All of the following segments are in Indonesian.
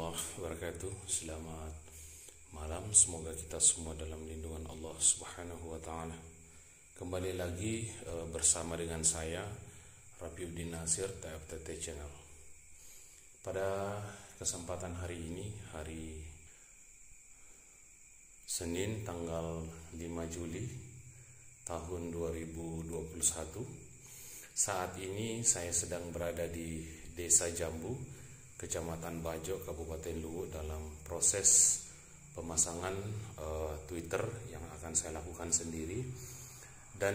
warahmatullahi wabarakatuh. Selamat malam, semoga kita semua dalam lindungan Allah Subhanahu wa Ta'ala. Kembali lagi bersama dengan saya Rabiuddin Nasir, TFTT Channel. Pada kesempatan hari ini, hari Senin tanggal 5 Juli tahun 2021, saat ini saya sedang berada di Desa Jambu, Kecamatan Bajo, Kabupaten Luwu, dalam proses pemasangan Twitter yang akan saya lakukan sendiri. Dan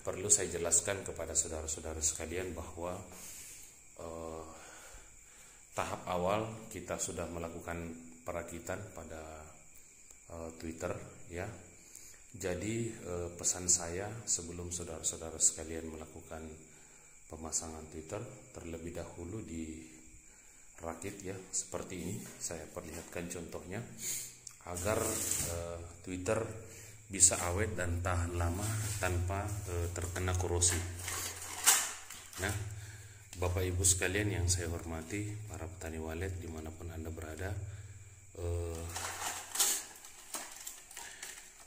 perlu saya jelaskan kepada saudara-saudara sekalian bahwa tahap awal kita sudah melakukan perakitan pada Twitter, ya. Jadi pesan saya sebelum saudara-saudara sekalian melakukan pemasangan Twitter, terlebih dahulu dirakit, ya, seperti ini. Saya perlihatkan contohnya agar Twitter bisa awet dan tahan lama tanpa terkena korosi. Nah, Bapak Ibu sekalian yang saya hormati, para petani walet dimanapun Anda berada,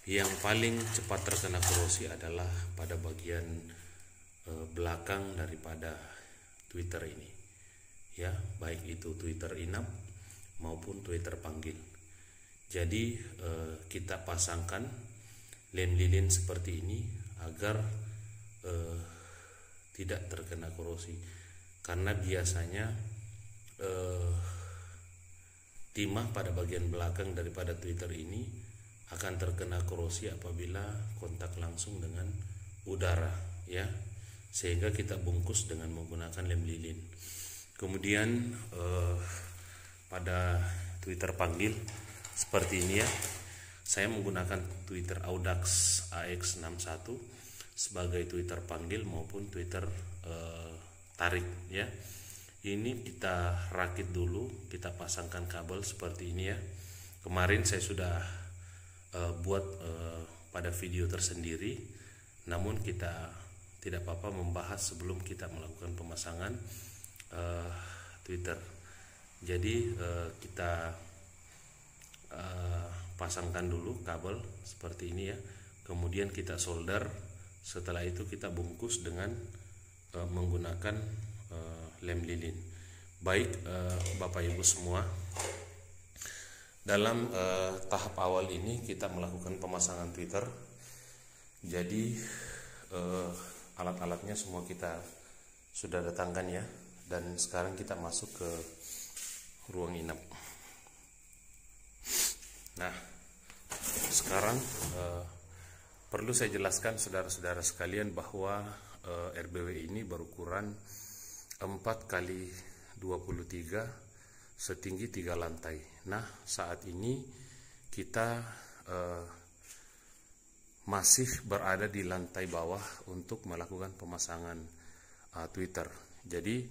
yang paling cepat terkena korosi adalah pada bagian belakang daripada Twitter ini, ya, baik itu Twitter inap maupun Twitter panggil. Jadi kita pasangkan lem lilin seperti ini agar tidak terkena korosi, karena biasanya timah pada bagian belakang daripada Twitter ini akan terkena korosi apabila kontak langsung dengan udara, ya, sehingga kita bungkus dengan menggunakan lem lilin. Kemudian pada Twitter panggil seperti ini, ya, saya menggunakan Twitter Audax AX61 sebagai Twitter panggil maupun Twitter tarik, ya. Ini kita rakit dulu, kita pasangkan kabel seperti ini, ya. Kemarin saya sudah buat pada video tersendiri, namun kita tidak apa-apa membahas sebelum kita melakukan pemasangan Twitter. Jadi kita pasangkan dulu kabel seperti ini, ya, kemudian kita solder. Setelah itu kita bungkus dengan menggunakan lem lilin. Baik, Bapak Ibu semua, dalam tahap awal ini kita melakukan pemasangan Twitter. Jadi alat-alatnya semua kita sudah datangkan, ya, dan sekarang kita masuk ke ruang inap. Nah, sekarang perlu saya jelaskan saudara-saudara sekalian bahwa RBW ini berukuran 4x23 setinggi 3 lantai. Nah, saat ini kita masih berada di lantai bawah untuk melakukan pemasangan Twitter. Jadi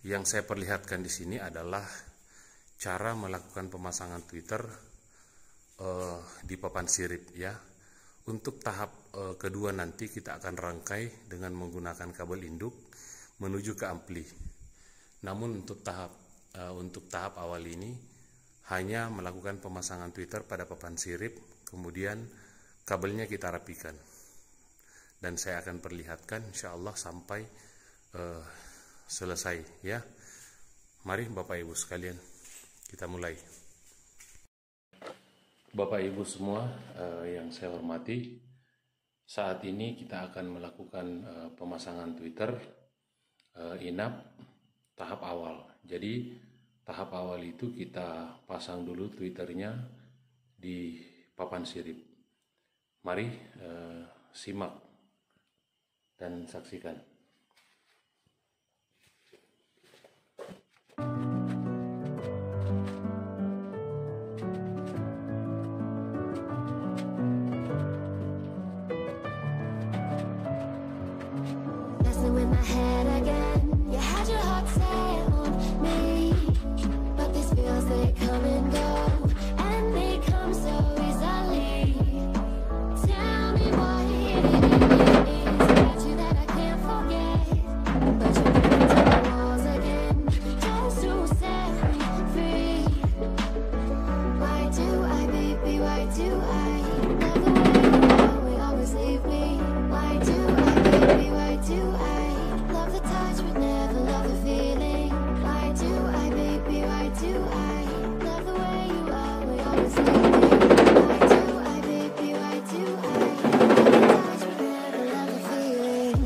yang saya perlihatkan di sini adalah cara melakukan pemasangan Twitter di papan sirip, ya. Untuk tahap kedua nanti kita akan rangkai dengan menggunakan kabel induk menuju ke ampli. Namun untuk tahap awal ini hanya melakukan pemasangan Twitter pada papan sirip, kemudian kabelnya kita rapikan. Dan saya akan perlihatkan insya Allah sampai selesai, ya. Mari Bapak Ibu sekalian, kita mulai. Bapak Ibu semua yang saya hormati, saat ini kita akan melakukan pemasangan Twitter inap tahap awal. Jadi tahap awal itu kita pasang dulu Twitternya di papan sirip. Mari simak dan saksikan. In my head again, you had your heart set on me, but these feels, they come and go, and they come so easily. Tell me what it is about you that I can't forget. always leave me. Why do I, baby, why do I touch but never love the feeling?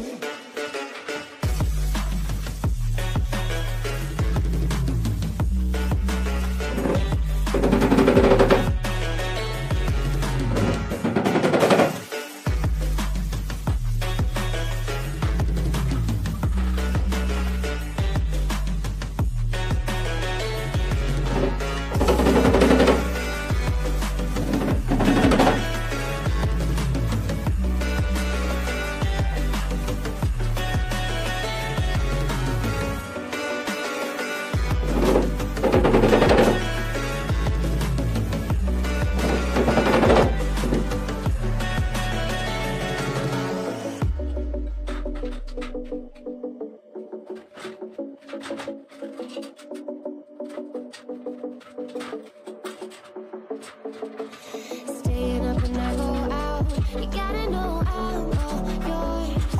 Staying up and I go out. You gotta know I'm all yours.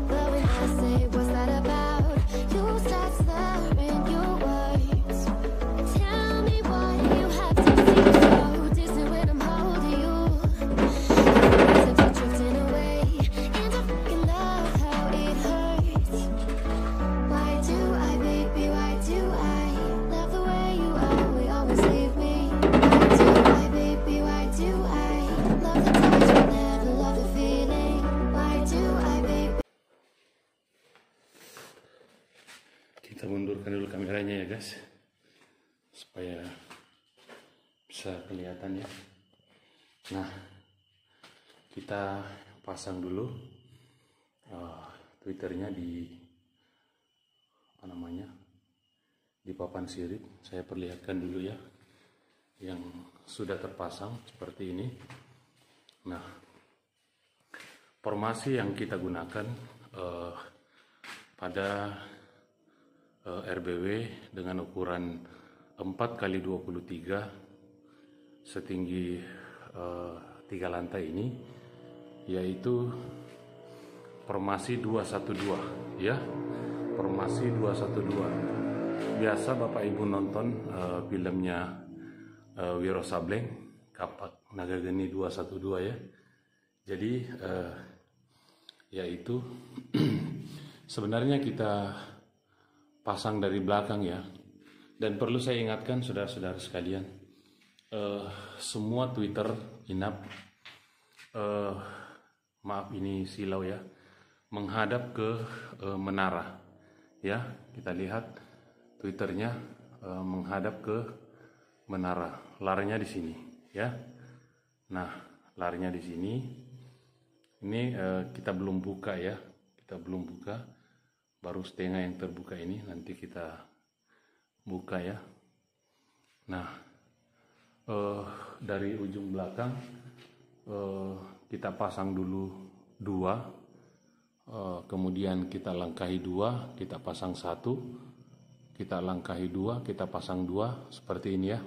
But when I say what's that about, you start slurring your words. Tell me why you have to seem so distant when I'm holding you. Feels like you're drifting away into fucking love, how it hurts. Why do I, baby, why do I love the way you always leave me? Why do I, baby, why do I love the touch but never love the feeling? Why do I, baby? Kita mundurkan dulu kameranya ya guys, supaya bisa kelihatan ya. Nah, kita pasang dulu Twitternya di apa namanya, di papan sirip. Saya perlihatkan dulu ya, yang sudah terpasang seperti ini. Nah, formasi yang kita gunakan pada RBW dengan ukuran 4x23 setinggi 3 lantai ini, yaitu formasi 212 ya. Formasi 212. Biasa Bapak Ibu nonton filmnya Wiro Sableng, Kapak Naga Geni 212 ya. Jadi yaitu sebenarnya kita pasang dari belakang ya. Dan perlu saya ingatkan saudara-saudara sekalian, semua Twitter inap, maaf ini silau ya, menghadap ke menara ya. Kita lihat Twitternya menghadap ke menara, larnya di sini ya. Nah, larnya di sini. Ini kita belum buka ya, kita belum buka, baru setengah yang terbuka ini, nanti kita buka ya. Nah, dari ujung belakang kita pasang dulu 2, kemudian kita langkahi 2, kita pasang 1, kita langkahi 2, kita pasang 2, seperti ini ya.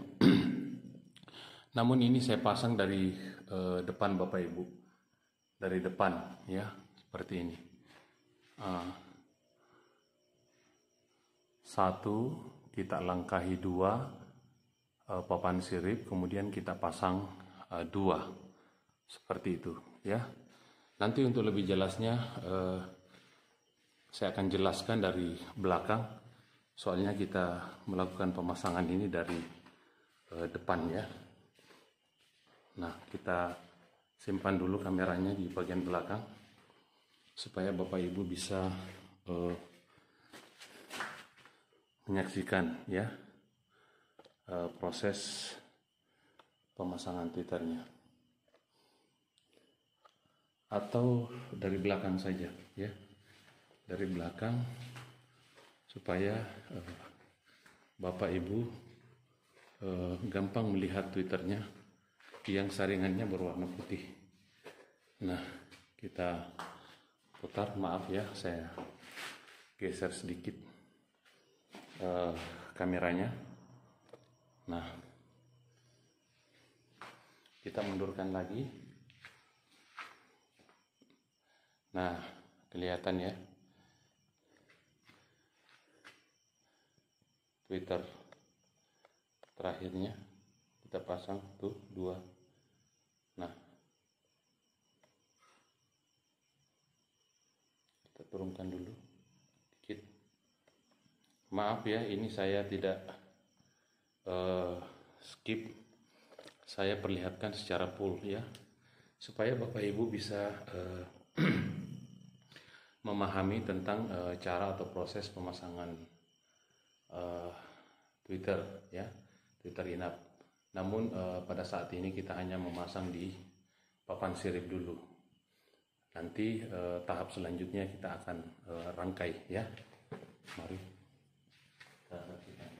Namun ini saya pasang dari depan Bapak Ibu, dari depan ya, seperti ini. 1, kita langkahi 2 papan sirip, kemudian kita pasang 2, seperti itu ya. Nanti untuk lebih jelasnya saya akan jelaskan dari belakang, soalnya kita melakukan pemasangan ini dari depan ya. Nah, kita simpan dulu kameranya di bagian belakang supaya Bapak Ibu bisa menyaksikan ya proses pemasangan Twitternya, atau dari belakang saja ya, dari belakang supaya Bapak Ibu gampang melihat Twitternya yang saringannya berwarna putih. Nah, kita putar, maaf ya saya geser sedikit kameranya. Nah, kita mundurkan lagi. Nah, kelihatan ya Twitter terakhirnya, kita pasang tuh 2. Nah, kita turunkan dulu dikit. Maaf ya, ini saya tidak skip, saya perlihatkan secara full ya, supaya Bapak Ibu bisa memahami tentang cara atau proses pemasangan Twitter ya, Twitter in-app. Namun pada saat ini kita hanya memasang di papan sirip dulu. Nanti tahap selanjutnya kita akan rangkai ya. Mari kita saksikan.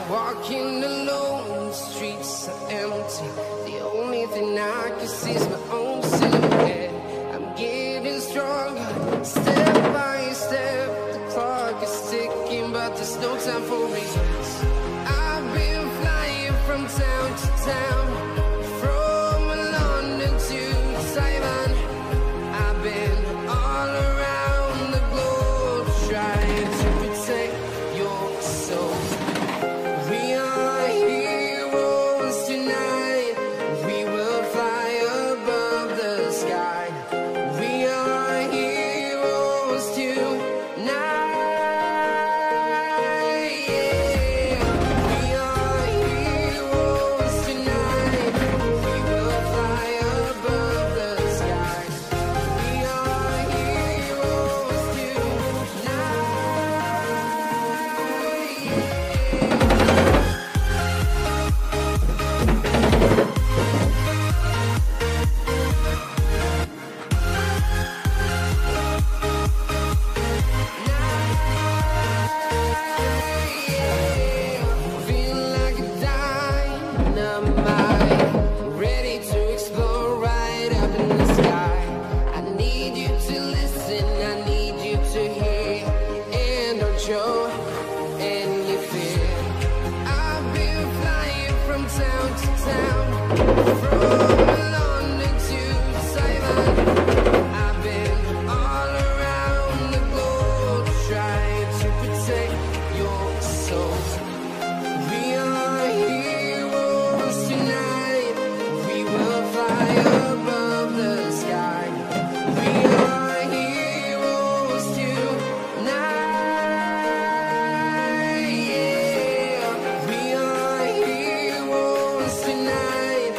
Walking alone, the streets are empty. The only thing I can see is my own silhouette. I'm getting stronger, step by step. The clock is ticking, but there's no time for regrets. I've been flying from town to town, from London to Taiwan. I've been all around the globe, trying to protect your soul. We are heroes tonight. We will fly above the sky. We are heroes tonight. Yeah. We are heroes tonight. We will fly above the sky. We are heroes tonight. Feel like a dynamite, ready to explode right up in the sky. I need you to listen, I need you to hear, and don't show any fear. I've been flying from town to town, from London to Taiwan. I've been all around the globe, trying to protect your soul. We are heroes tonight. We will fly above the sky. We are heroes tonight. Yeah. We are heroes tonight.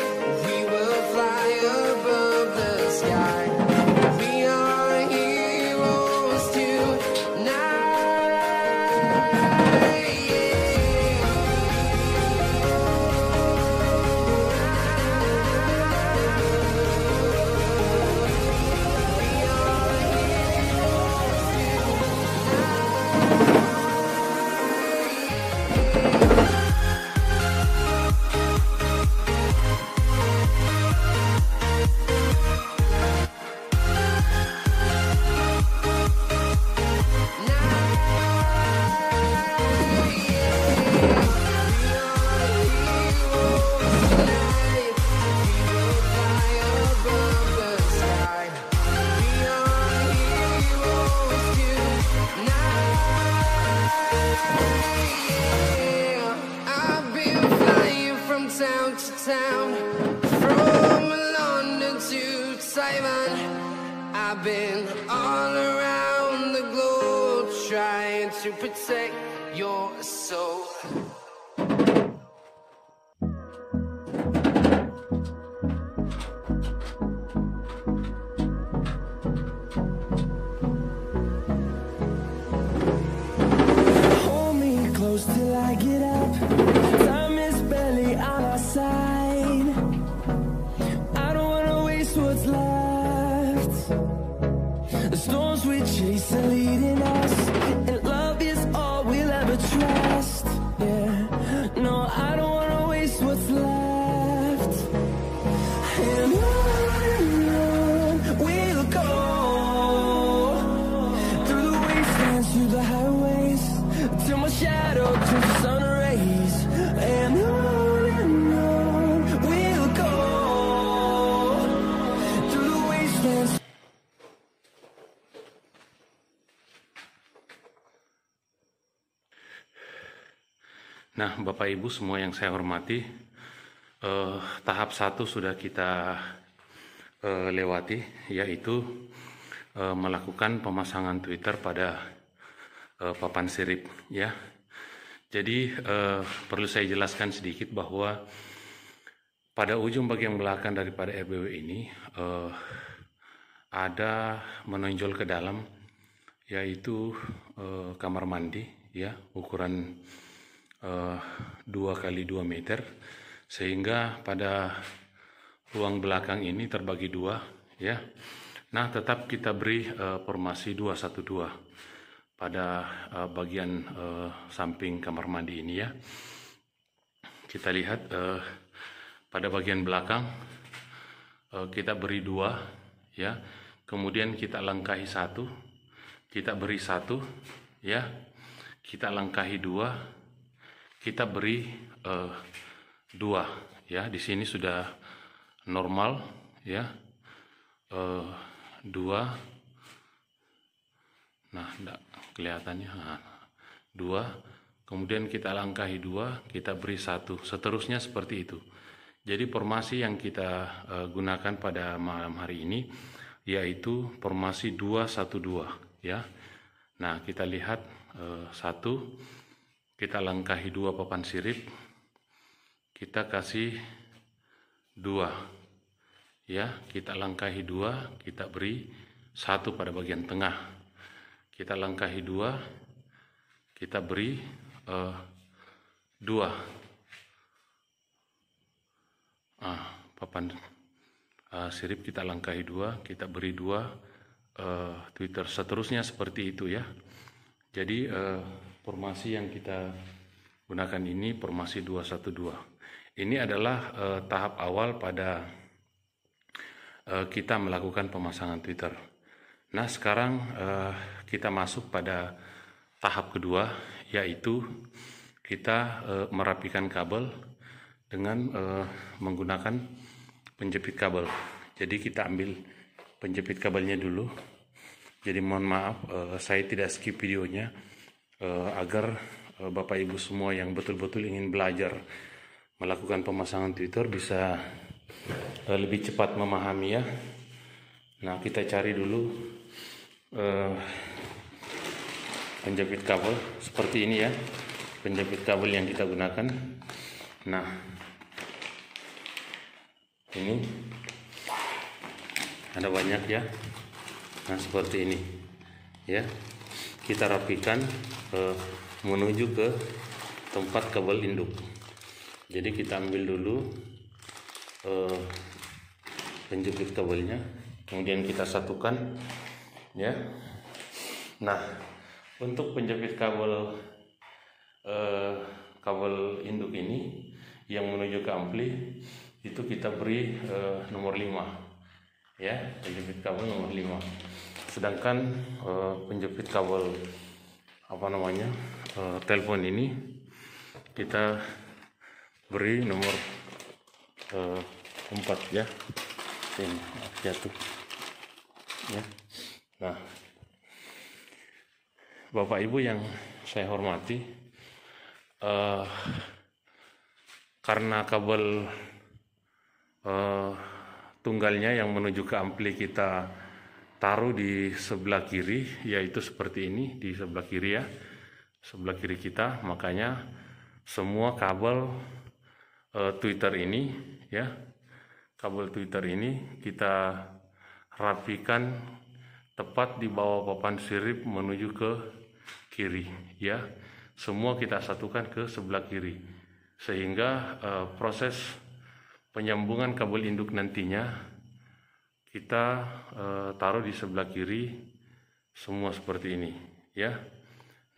We will fly above the sky. We are heroes I've been flying from town to town, from London to Taiwan. I've been all around the globe, trying to protect your soul. Hold me close till I get up. Time is barely on our side. I don't wanna waste what's left. The storms we chase are leading us, and love is all we'll ever trust. Yeah. my shadow to sun rays, and on we'll go through the wastelands. Nah, Bapak Ibu semua yang saya hormati, tahap 1 sudah kita lewati, yaitu melakukan pemasangan Twitter pada papan sirip, ya. Jadi perlu saya jelaskan sedikit bahwa pada ujung bagian belakang daripada RBW ini ada menonjol ke dalam, yaitu kamar mandi, ya, ukuran 2 kali 2 meter, sehingga pada ruang belakang ini terbagi 2, ya. Nah, tetap kita beri formasi 212 pada bagian samping kamar mandi ini, ya. Kita lihat pada bagian belakang kita beri 2, ya. Kemudian kita langkahi 1, kita beri 1, ya. Kita langkahi 2, kita beri 2, ya. Di sini sudah normal, ya, 2. Nah, enggak kelihatannya. 2, kemudian kita langkahi 2, kita beri 1, seterusnya seperti itu. Jadi formasi yang kita gunakan pada malam hari ini yaitu formasi 212, ya. Nah, kita lihat 1, kita langkahi 2 papan sirip, kita kasih 2, ya. Kita langkahi 2, kita beri 1 pada bagian tengah, kita langkahi 2, kita beri 2, papan sirip kita langkahi 2, kita beri 2 Twitter, seterusnya seperti itu, ya. Jadi formasi yang kita gunakan ini formasi 212. Ini adalah tahap awal pada kita melakukan pemasangan Twitter. Nah, sekarang kita masuk pada tahap kedua, yaitu kita merapikan kabel dengan menggunakan penjepit kabel. Jadi kita ambil penjepit kabelnya dulu. Jadi mohon maaf saya tidak skip videonya agar Bapak Ibu semua yang betul-betul ingin belajar melakukan pemasangan Twitter bisa lebih cepat memahami, ya. Nah, kita cari dulu penjepit kabel seperti ini, ya, penjepit kabel yang kita gunakan. Nah, ini ada banyak, ya. Nah, seperti ini, ya. Kita rapikan menuju ke tempat kabel induk. Jadi kita ambil dulu penjepit kabelnya, kemudian kita satukan, ya. Nah, untuk penjepit kabel kabel induk ini yang menuju ke ampli itu kita beri nomor 5, ya, penjepit kabel nomor 5. Sedangkan penjepit kabel telepon ini kita beri nomor 4, ya. Ini jatuh, ya. Nah, Bapak Ibu yang saya hormati, karena kabel tunggalnya yang menuju ke ampli kita taruh di sebelah kiri, yaitu seperti ini, di sebelah kiri, ya, sebelah kiri kita, makanya semua kabel Twitter ini, ya, kabel Twitter ini kita rapikan tepat di bawah papan sirip menuju ke kiri, ya. Semua kita satukan ke sebelah kiri, sehingga proses penyambungan kabel induk nantinya kita taruh di sebelah kiri semua seperti ini, ya.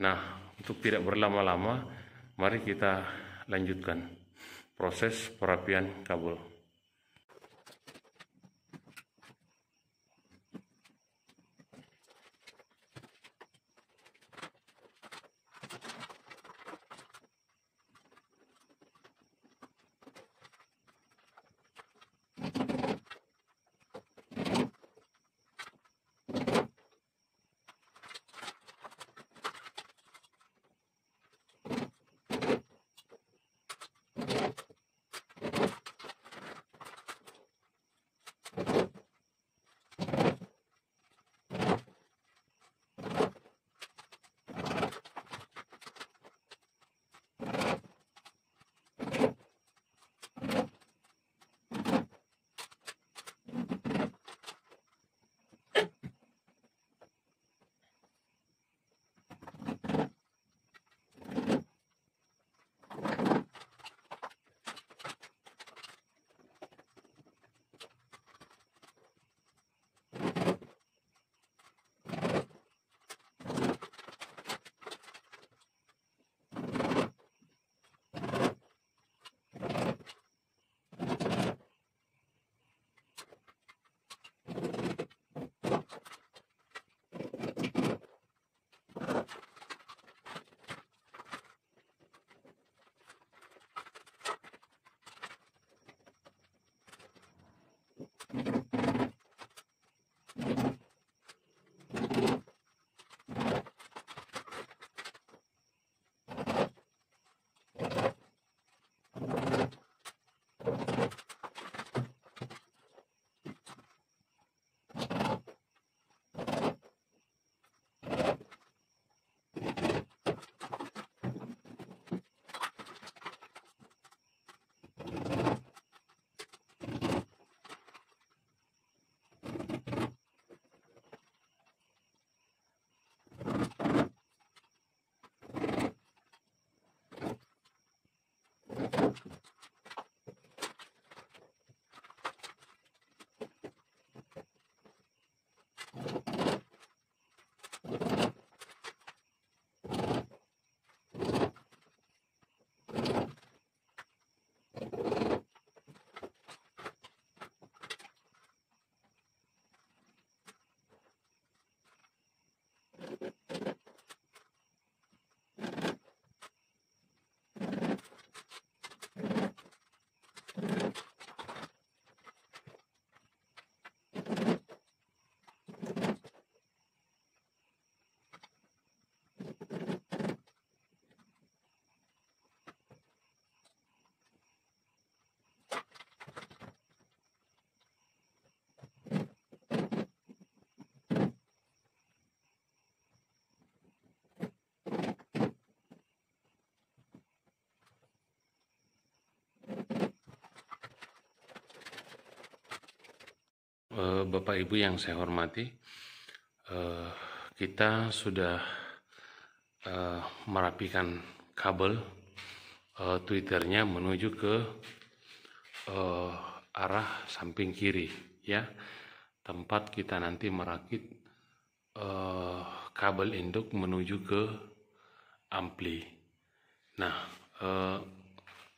Nah, untuk tidak berlama-lama, mari kita lanjutkan proses perapian kabel. Bapak Ibu yang saya hormati, kita sudah merapikan kabel Twitternya menuju ke arah samping kiri, ya, tempat kita nanti merakit kabel induk menuju ke ampli. Nah,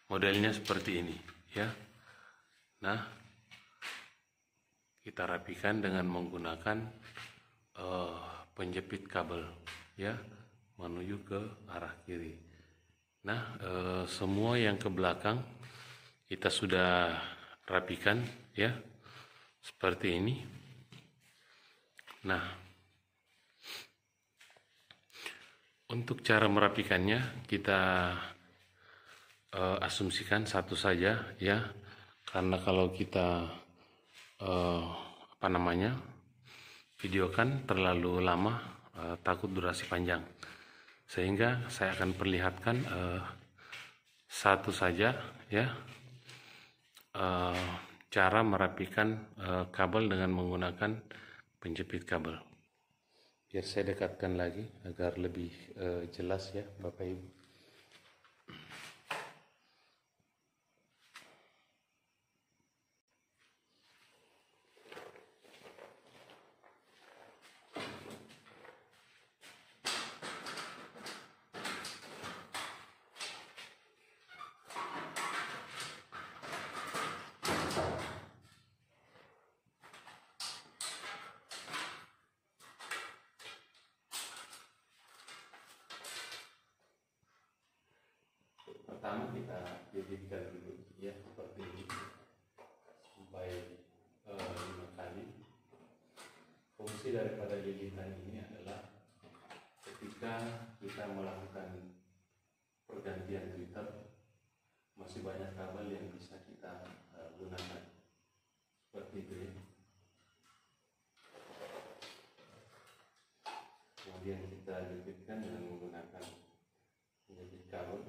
modelnya seperti ini, ya. Nah, kita rapikan dengan menggunakan penjepit kabel, ya, menuju ke arah kiri. Nah, semua yang ke belakang kita sudah rapikan, ya, seperti ini. Nah, untuk cara merapikannya kita asumsikan satu saja, ya, karena kalau kita videokan terlalu lama, takut durasi panjang, sehingga saya akan perlihatkan satu saja, ya, cara merapikan kabel dengan menggunakan penjepit kabel. Biar saya dekatkan lagi agar lebih jelas, ya Bapak Ibu. Pertama kita jepitkan dulu, ya, seperti ini sampai 5 kali. Fungsi daripada jahitan ini adalah ketika kita melakukan pergantian Twitter, masih banyak kabel yang bisa kita gunakan seperti itu, ya. Kemudian kita jepitkan dengan menggunakan penjepit kabel.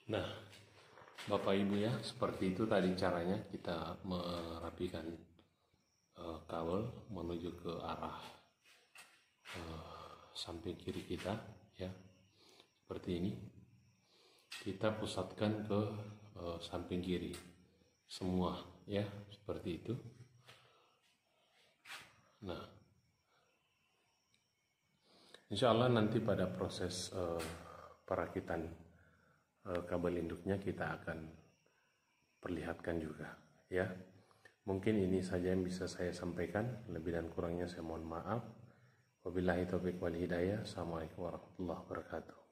Nah, Bapak Ibu ya, seperti itu tadi caranya kita merapikan kabel menuju ke arah samping kiri kita ya. Seperti ini. Kita pusatkan ke samping kiri semua ya, seperti itu. Nah, insya Allah nanti pada proses perakitan kabel induknya kita akan perlihatkan juga ya. Mungkin ini saja yang bisa saya sampaikan, lebih dan kurangnya saya mohon maaf. Wabillahi taufiq wal hidayah. Assalamualaikum warahmatullahi wabarakatuh.